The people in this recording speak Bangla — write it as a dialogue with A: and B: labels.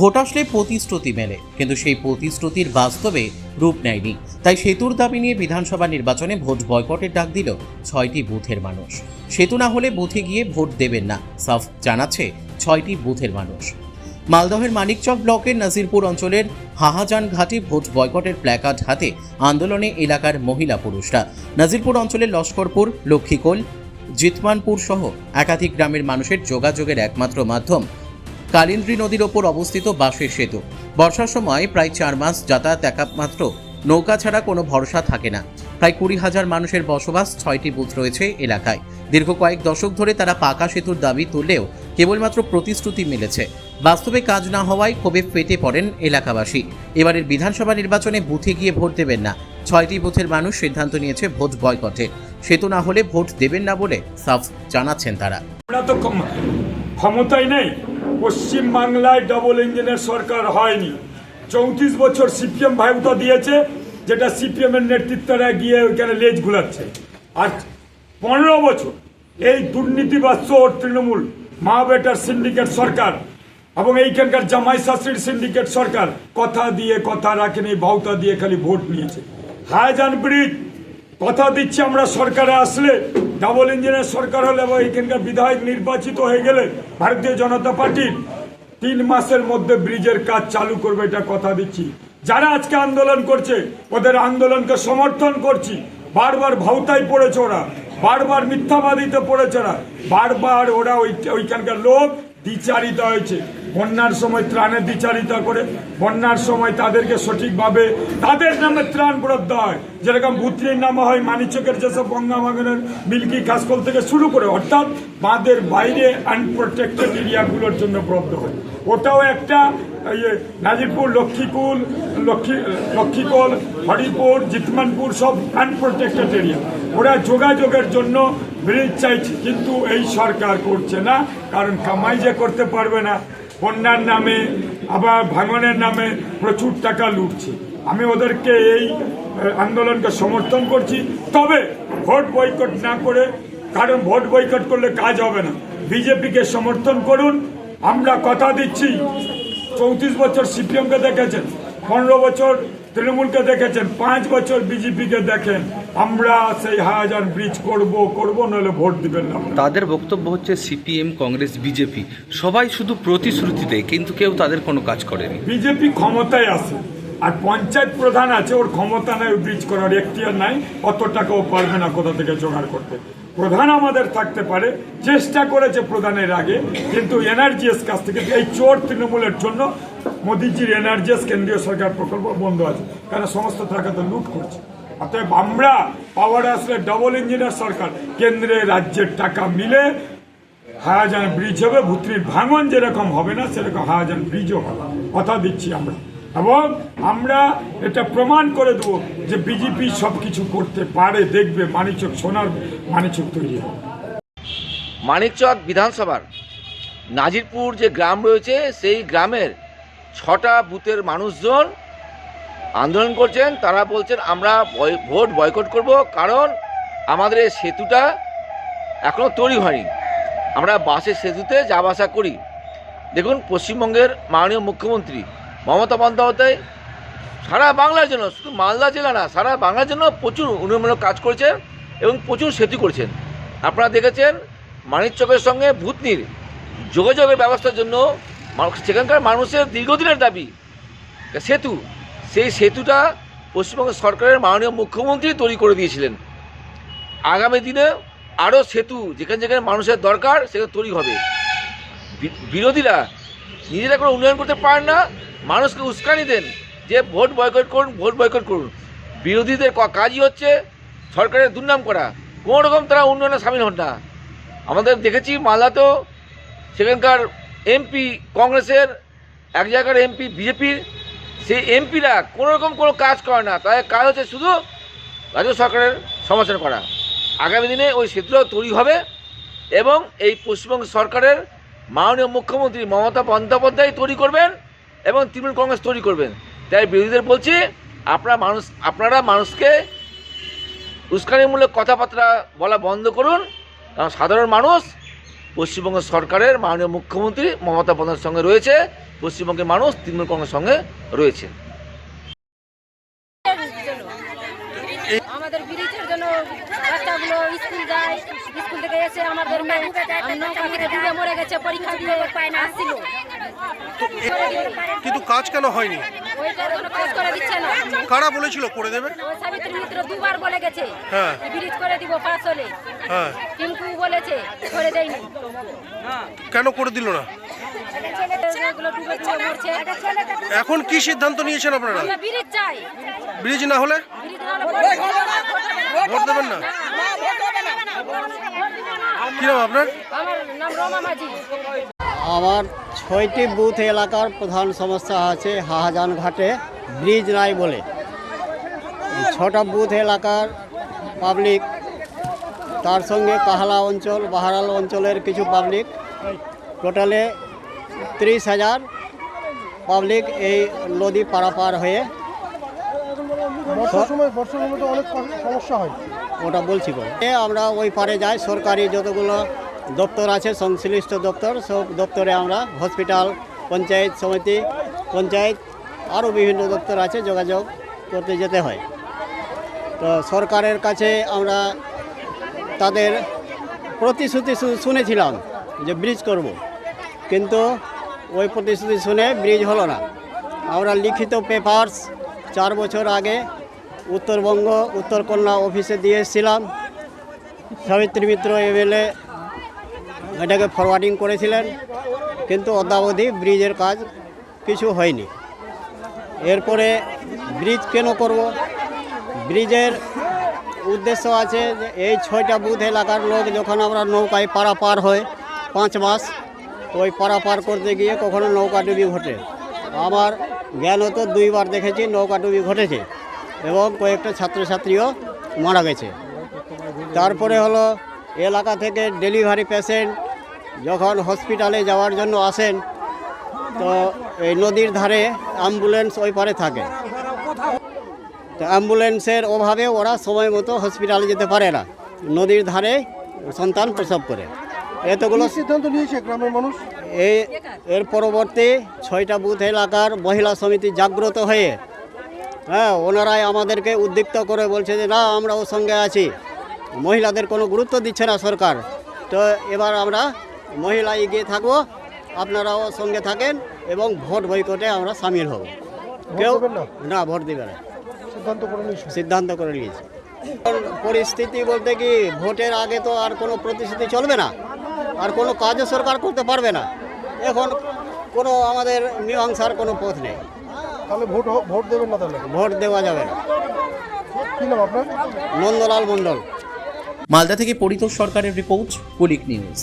A: ভোট আসলে প্রতিশ্রুতি মেলে, কিন্তু সেই প্রতিশ্রুতির বাস্তবে রূপ নেয়নি। তাই সেতুর দাবি নিয়ে বিধানসভা নির্বাচনে ভোট বয়কটের ডাক দিল 6টি বুথের মানুষ। সেতু না হলে বুথে গিয়ে ভোট দেবেন না, সাফ জানাচ্ছে 6টি বুথের মানুষ। মালদহের মানিকচক ব্লকের নাজিরপুর অঞ্চলের হাহাজান ঘাটে ভোট বয়কটের প্ল্যাকার্ড হাতে আন্দোলনে এলাকার মহিলা পুরুষরা। নাজিরপুর অঞ্চলের লস্করপুর, লক্ষ্মীকোল, জিতমানপুর সহ একাধিক গ্রামের মানুষের যোগাযোগের একমাত্র মাধ্যম কালিন্দ্রী নদীর ওপর অবস্থিত বাঁশের সেতু। বর্ষার সময় প্রায় 4 মাস যাতায়াত একমাত্র নৌকা ছাড়া কোনো ভরসা থাকে না। প্রায় 20,000 মানুষের বসবাস, 6টি বুথ রয়েছে এলাকায়। দীর্ঘ কয়েক দশক ধরে তারা পাকা সেতুর দাবি তুললেও কেবলমাত্র প্রতিশ্রুতি মিলেছে, বাস্তবে কাজ না হওয়ায় ক্ষোভে ফেটে পড়েন এলাকাবাসী। এবারের বিধানসভা নির্বাচনে বুথে গিয়ে ভোট দেবেন না। 6টি বুথের মানুষ সিদ্ধান্ত নিয়েছে ভোট বয়কটে। সেতু না হলে ভোট দেবেন না বলে সাফ জানাচ্ছেন তারা।
B: আমরা তো ক্ষমতায় নেই। পশ্চিম বাংলায় ডবল ইঞ্জিনের সরকার হয়নি। 34 বছর সিপিএম ভাইবুতা দিয়েছে, যেটা সিপিএম এর নেতৃত্বরা গিয়ে ওইখানে লেজ ঘুলাচ্ছে। আর 15 বছর এই দুর্নীতিবাজ তৃণমূল মা বেটার সিন্ডিকেট সরকার এবং এইখানকার জামাই শাশুড়ির সিন্ডিকেট সরকার কথা দিয়ে কথা রাখেনি, ভাউতা দিয়ে খালি ভোট নিয়েছে। হাইজান ব্রিজ কথা দিচ্ছি আমরা সরকারে আসলে, ডাবল ইঞ্জিনের সরকার হলে এবং এখানকার বিধায়ক নির্বাচিত হয়ে গেলে ভারতীয় জনতা পার্টির 3 মাসের মধ্যে ব্রিজের কাজ চালু করবে, এটা কথা দিচ্ছি। যারা আজকে আন্দোলন করছে ওদের আন্দোলনকে সমর্থন করছি। বারবার ভাউতাই পড়েছে ওরা, বারবার মিথ্যাবাদিতে পড়েছে ওরা, বারবার ওরা ওইখানকার লোক দ্বিচারিতা হয়েছে। বন্যার সময় ত্রাণের দ্বিচারিতা করে, বন্যার সময় তাদেরকে সঠিকভাবে তাদের নামে ত্রাণ বরাদ্দ হয়, যেরকম ভুতরির নামে হয় মানিকচকের যেসব বঙ্গামাগনের মিল্কি কাশকল থেকে শুরু করে, অর্থাৎ বাঁধের বাইরে আনপ্রোটেক্টেড এরিয়াগুলোর জন্য বরাদ্দ হয়। ওটাও একটা নাজিরপুর, লক্ষ্মীকোল, হরিপুর, জিতমানপুর সব আনপ্রোটেক্টেড এরিয়া। ওরা যোগাযোগের জন্য ব্রিজ চাইছে, কিন্তু এই সরকার করছে না, কারণ কামাই যে করতে পারবে না। বন্যার নামে আবার ভাঙনের নামে প্রচুর টাকা লুটছে। আমি ওদেরকে এই আন্দোলনকে সমর্থন করছি, তবে ভোট বয়কট না করে, কারণ ভোট বয়কট করলে কাজ হবে না। বিজেপিকে সমর্থন করুন। আমরা কথা দিচ্ছি, 34 বছর সিপিএমকে দেখেছেন, 15 বছর তৃণমূলকে দেখেছেন, 5 বছর বিজেপিকে দেখেন। আমরা সেই হাজার ব্রিজ করব নইলে ভোট দিবেন না।
C: তাদের বক্তব্য হচ্ছে সিপিএম, কংগ্রেস, বিজেপি সবাই শুধু প্রতিশ্রুতি দেয়, কিন্তু কেউ তাদের কোনো কাজ করেনি।
B: বিজেপি ক্ষমতায় আছে, আর পঞ্চায়েত প্রধান আছে, ওর ক্ষমতা নাই ব্রিজ করার, এখতিয়ার নাই, অত টাকাও পারবে না কোথা থেকে জোগাড় করতে। প্রধান আমাদের থাকতে পারে, চেষ্টা করেছে প্রধানের আগে, কিন্তু এনআরজিএস কাছ থেকে এই চোর তৃণমূলের জন্য মোদিজির এনআরজিএস কেন্দ্রীয় সরকার প্রকল্প বন্ধ আছে, কারণ সমস্ত টাকা তো লুট করছে। অতএব আমরা পাওয়ারে আসলে ডবল ইঞ্জিনের সরকার, কেন্দ্রে রাজ্যের টাকা মিলে হাজান ব্রিজ হবে। ভুতরির ভাঙন যেরকম হবে না, সেরকম হাজান ব্রিজও হবে, কথা দিচ্ছি আমরা। এবং আমরা এটা প্রমাণ করে দেবো যে বিজেপি সবকিছু করতে পারে। দেখবে মানিকচক, সোনার মানিকচক তৈরি হবে।
D: মানিকচক বিধানসভার নাজিরপুর যে গ্রাম রয়েছে, সেই গ্রামের 6টা বুথের মানুষজন আন্দোলন করছেন। তারা বলছেন আমরা ভোট বয়কট করব, কারণ আমাদের এই সেতুটা এখনও তৈরি হয়নি। আমরা বাসের সেতুতে যাওয়া আসা করি। দেখুন, পশ্চিমবঙ্গের মাননীয় মুখ্যমন্ত্রী মমতা বন্দ্যোপাধ্যায় সারা বাংলার জন্য, শুধু মালদা জেলা না, সারা বাংলার জন্য প্রচুর উন্নয়নমূলক কাজ করেছেন এবং প্রচুর সেতু করেছেন। আপনারা দেখেছেন মানিকচকের সঙ্গে ভুতনির যোগাযোগের ব্যবস্থার জন্য সেখানকার মানুষের দীর্ঘদিনের দাবি সেতু, সেই সেতুটা পশ্চিমবঙ্গ সরকারের মাননীয় মুখ্যমন্ত্রী তৈরি করে দিয়েছিলেন। আগামী দিনে আরও সেতু যেখানে যেখানে মানুষের দরকার সেখানে তৈরি হবে। বিরোধীরা নিজেরা কোনো উন্নয়ন করতে পারেন না, মানুষকে উস্কানি দেন যে ভোট বয়কট করুন, ভোট বয়কট করুন। বিরোধীদের কাজই হচ্ছে সরকারের দুর্নাম করা, কোনো রকম তারা উন্নয়নে সামিল হন না। আমাদের দেখেছি মালদাতেও সেখানকার এমপি কংগ্রেসের, এক জায়গার এমপি বিজেপির, সেই এমপিরা কোনো রকম কোনো কাজ করে না, তাদের কাজ হচ্ছে শুধু রাজ্য সরকারের সমালোচনা করা। আগামী দিনে ওই সেতুটাও তৈরি হবে এবং এই পশ্চিমবঙ্গ সরকারের মাননীয় মুখ্যমন্ত্রী মমতা বন্দ্যোপাধ্যায় তৈরি করবেন এবং তৃণমূল কংগ্রেস তৈরি করবেন। তাই বিরোধীদের বলছি, আপনারা মানুষকে উস্কানিমূলক কথাবার্তা বলা বন্ধ করুন, কারণ সাধারণ মানুষ পশ্চিমবঙ্গ সরকারের মাননীয় মুখ্যমন্ত্রী মমতা বন্দ্যোপাধ্যায়ের সঙ্গে রয়েছে। পশ্চিমবঙ্গের মানুষ তৃণমূল কংগ্রেসের সঙ্গে রয়েছে।
E: আমাদের ব্রিজের জন্য বাচ্চাগুলো স্কুল যায়, স্কুল থেকে এসে আমাদের নৌকা থেকে ডুবে মরে গেছে, পরীক্ষা দিয়ে আসছিল,
F: কিন্তু কাজ কেন হয়নি?
E: ওইটার জন্য কাজ করে দিচ্ছে না।
F: কারা বলেছিল করে দেবে?
E: ওই সাবিত্রী মিত্র দুবার বলে গেছে
F: হ্যাঁ
E: ব্রিজ করে দিব পাস হলে,
F: হ্যাঁ,
E: টিঙ্কু বলেছে করে দেয়নি।
F: কেন করে দিল না?
E: ছেলেগুলো ডুবে ডুবে মরছে।
F: এখন কি সিদ্ধান্ত নিয়েছেন আপনারা?
E: আমরা ব্রিজ চাই,
F: ব্রিজ না হলে
E: ব্রিজ না হলে
F: ভোট দেবেন না? কি নাম আপনার?
E: আমার নাম রমা মাঝি।
G: আমার 6টি বুথ এলাকার প্রধান সমস্যা আছে হাহাজান ঘাটে ব্রিজ নাই বলে। 6টা বুথ এলাকার পাবলিক, তার সঙ্গে কাহালা অঞ্চল, বাহারাল অঞ্চলের কিছু পাবলিক, টোটালে 30,000 পাবলিক এই নদী পারাপার হয়ে।
F: বর্ষার সময় তো অনেক সমস্যা হয়।
G: ওটা বলছি গো, আমরা ওই পারে যাই, সরকারি যতগুলো দপ্তর আছে সংশ্লিষ্ট দপ্তর, সব দপ্তরে আমরা হসপিটাল, পঞ্চায়েত সমিতি, পঞ্চায়েত আরও বিভিন্ন দপ্তর আছে, যোগাযোগ করতে যেতে হয়। তো সরকারের কাছে আমরা তাদের প্রতিশ্রুতি শুনেছিলাম যে ব্রিজ করব, কিন্তু ওই প্রতিশ্রুতি শুনে ব্রিজ হলো না। আমরা লিখিত পেপারস 4 বছর আগে উত্তরবঙ্গ উত্তরকন্যা অফিসে দিয়ে এসেছিলাম। সাবিত্রী মিত্র এমএলএ এটাকে ফরওয়ার্ডিং করেছিলেন, কিন্তু অদ্যাবধি ব্রিজের কাজ কিছু হয়নি। এরপরে ব্রিজ কেন করব? ব্রিজের উদ্দেশ্য আছে যে এই 6টা বুথ এলাকার লোক যখন আমরা নৌকায় পারাপার হয় 5 মাস, ওই পারাপার করতে গিয়ে কখনো নৌকাডুবি ঘটে। আমার জ্ঞানত 2বার দেখেছি নৌকাডুবি ঘটেছে এবং কয়েকটা ছাত্রছাত্রীও মারা গেছে। তারপরে হলো এলাকা থেকে ডেলিভারি পেশেন্ট যখন হসপিটালে যাওয়ার জন্য আসেন, তো এই নদীর ধারে অ্যাম্বুলেন্স ওই পারে থাকে, তো অ্যাম্বুলেন্সের অভাবে ওরা সময় মতো হসপিটালে যেতে পারে না, নদীর ধারে সন্তান প্রসব করে। এতগুলো
F: সিদ্ধান্ত নিয়েছে গ্রামের মানুষ।
G: এর পরবর্তী 6টা বুথ এলাকার মহিলা সমিতি জাগ্রত হয়ে, হ্যাঁ, ওনারাই আমাদেরকে উদ্দীপ্ত করে বলছে যে না, আমরা ওর সঙ্গে আছি। মহিলাদের কোনো গুরুত্ব দিচ্ছে না সরকার, তো এবার আমরা মহিলা এগিয়ে থাকবো, আপনারাও সঙ্গে থাকেন এবং ভোট বয়কটে আমরা সামিল হব। কেউ না ভোট দেবে না, সিদ্ধান্ত করে নিয়েছে। পরিস্থিতি বলতে কি, ভোটের আগে তো আর কোনো প্রতিশ্রুতি চলবে না, আর কোনো কাজও সরকার করতে পারবে না। এখন কোনো আমাদের মীমাংসার কোনো পথ নেই।
F: তাহলে ভোট দেবেন না? তাহলে
G: ভোট দেওয়া যাবে না।
F: কি নাম আপনার?
G: নন্দলাল মণ্ডল।
A: মালদা থেকে পরিতোষ সরকারের রিপোর্ট, কুলিক নিউজ।